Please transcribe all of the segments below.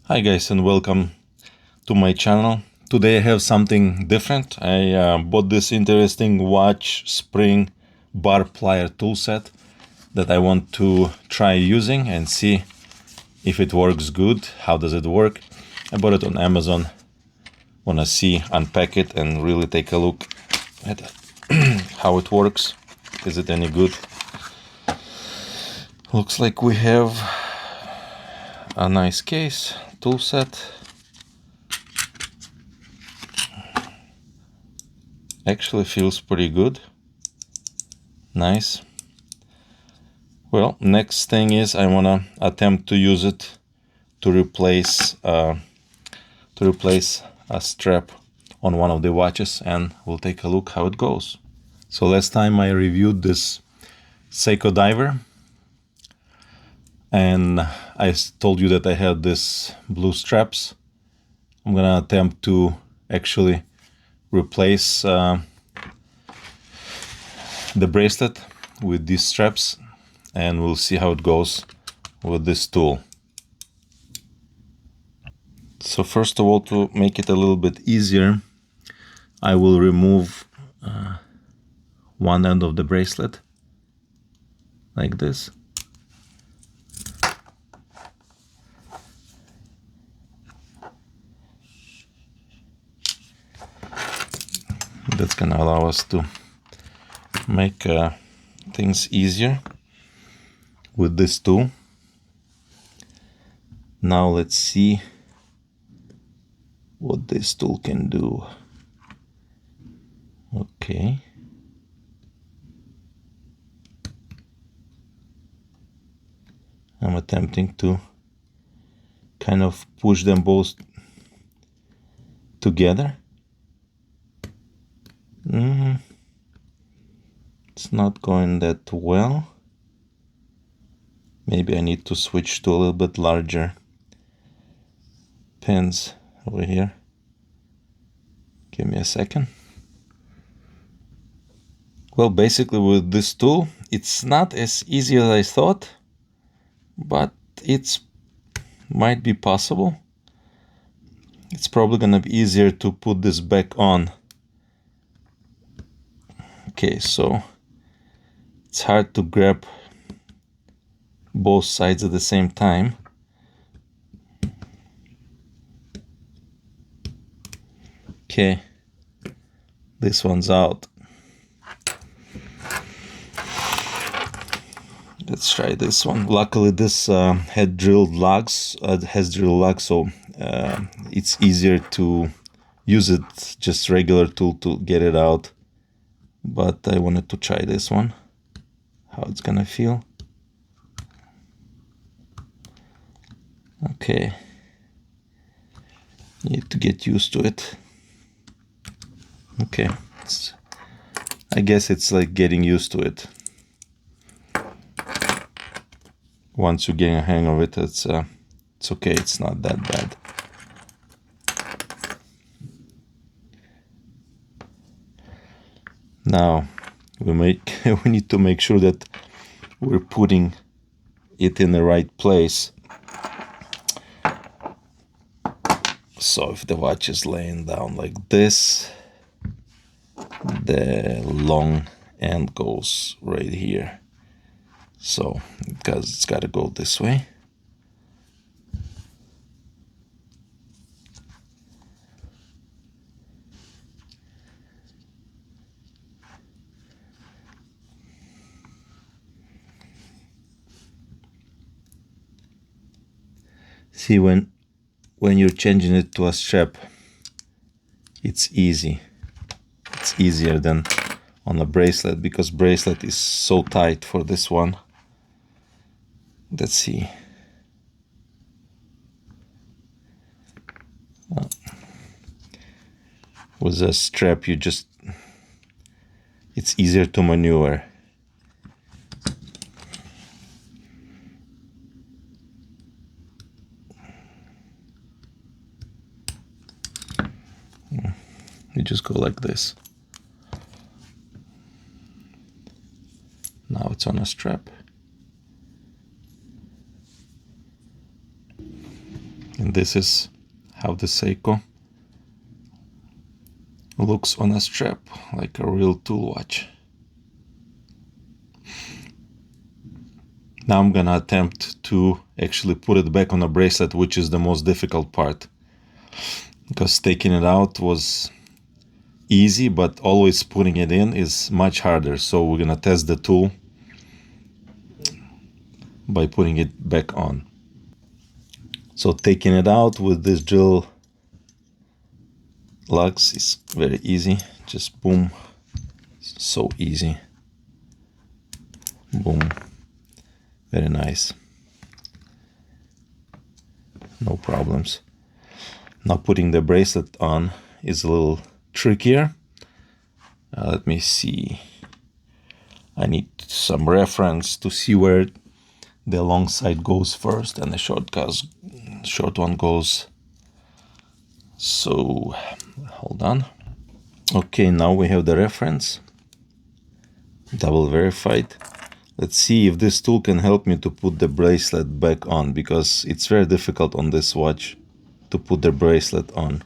Hi guys, and welcome to my channel. Today I have something different. I bought this interesting Watch Spring Bar Plier tool set that I want to try using and see if it works good. How does it work? I bought it on Amazon. Wanna see, unpack it and really take a look at how it works. Is it any good? Looks like we have a nice case, tool set. Actually feels pretty good. Nice. Well, next thing is I want to attempt to use it to replace a strap on one of the watches, and we'll take a look how it goes. So last time I reviewed this Seiko diver, and I told you that I had these blue straps. I'm gonna attempt to actually replace the bracelet with these straps, and we'll see how it goes with this tool. So first of all, to make it a little bit easier, I will remove one end of the bracelet like this. That's gonna allow us to make things easier with this tool. Now let's see what this tool can do. Okay. I'm attempting to kind of push them both together. It's not going that well. Maybe I need to switch to a little bit larger pins over here. Give me a second. Well, basically with this tool, it's not as easy as I thought, but it's might be possible. It's probably gonna be easier to put this back on. Okay, so it's hard to grab both sides at the same time. Okay, this one's out. Let's try this one. Luckily this has drilled lugs, so it's easier to use it, just regular tool to get it out. But I wanted to try this one, how it's gonna feel. Okay, need to get used to it. Okay, I guess it's like getting used to it. Once you get a hang of it, it's okay, it's not that bad. Now we need to make sure that we're putting it in the right place. So if the watch is laying down like this, the long end goes right here. So because it's got to go this way. See, when you're changing it to a strap, it's easy. It's easier than on a bracelet, because bracelet is so tight for this one. Let's see. With a strap, it's easier to maneuver. You just go like this. Now it's on a strap. And this is how the Seiko looks on a strap, like a real tool watch. Now I'm gonna attempt to actually put it back on a bracelet, which is the most difficult part, because taking it out was easy, but always putting it in is much harder. So we're gonna test the tool by putting it back on. So taking it out with this drill lugs is very easy. Just boom, so easy. Boom, very nice. No problems. Now putting the bracelet on is a little trickier. Let me see. I need some reference to see where the long side goes first and the short one goes. So hold on. Okay, now we have the reference. Double verified. Let's see if this tool can help me to put the bracelet back on, because it's very difficult on this watch to put the bracelet on.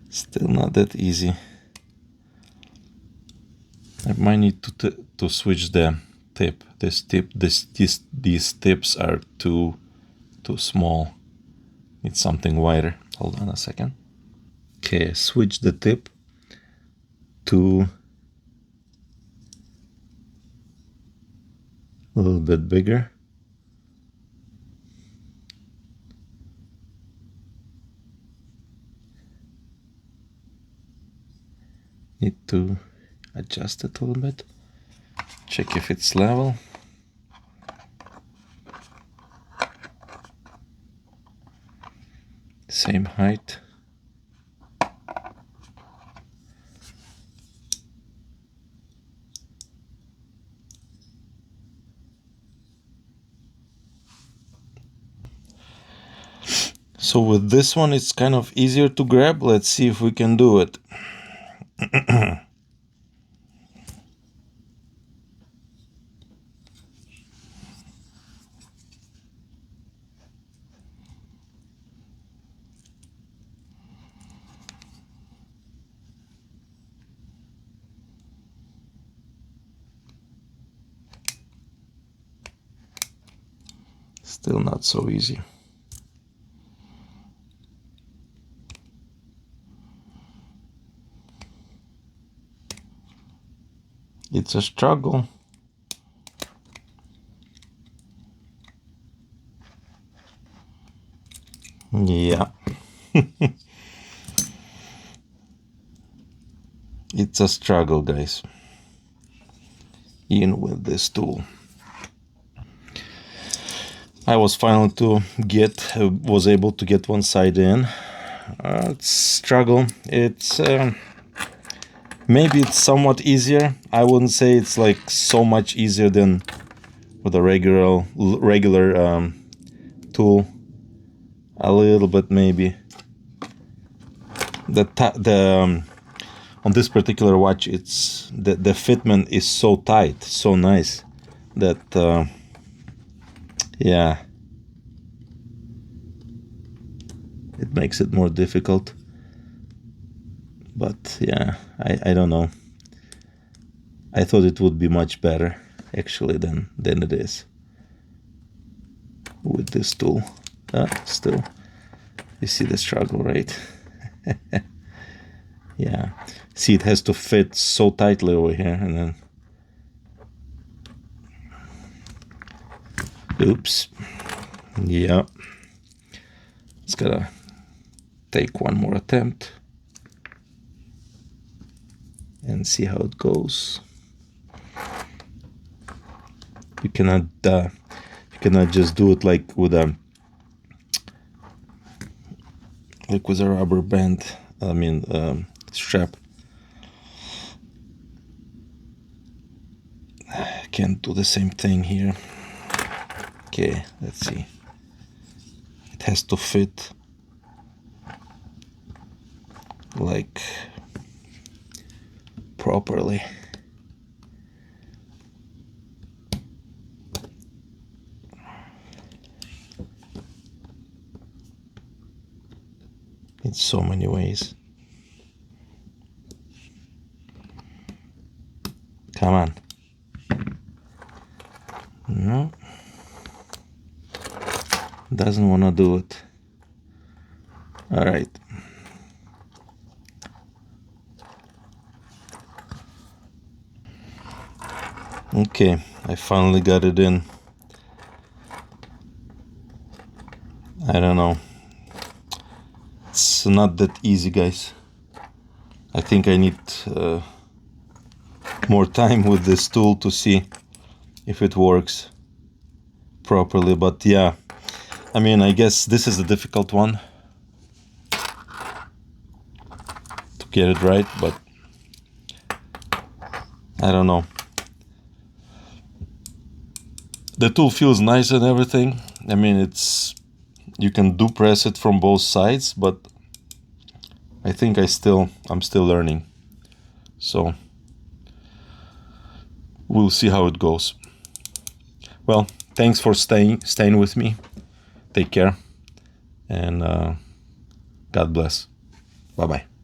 Still not that easy. I might need to switch the tip. These tips are too small. Need something wider. Hold on a second. Okay, switch the tip to a little bit bigger. Need to adjust it a little bit. Check if it's level. Same height. So with this one, it's kind of easier to grab. Let's see if we can do it. Still not so easy. It's a struggle. Yeah. It's a struggle, guys. In with this tool. I was finally was able to get one side in. It's struggle. It's maybe it's somewhat easier. I wouldn't say it's like so much easier than with a regular tool. A little bit maybe. On this particular watch, it's the fitment is so tight, so nice that yeah, it makes it more difficult. But yeah, I don't know. I thought it would be much better actually than it is with this tool. Still, you see the struggle, right? Yeah, see, it has to fit so tightly over here, and then oops. Yeah, it's gotta take one more attempt and see how it goes. You cannot just do it like with a rubber band. I mean strap. I can't do the same thing here. Okay, let's see. It has to fit like properly. In so many ways. Come on. No. Doesn't want to do it. All right. Okay, I finally got it in. I don't know. It's not that easy, guys. I think I need more time with this tool to see if it works properly. But yeah, I mean, I guess this is a difficult one to get it right, but I don't know. The tool feels nice and everything. I mean, you can do press it from both sides, but I think I'm still learning. So we'll see how it goes. Well, thanks for staying with me. Take care, and God bless. Bye-bye.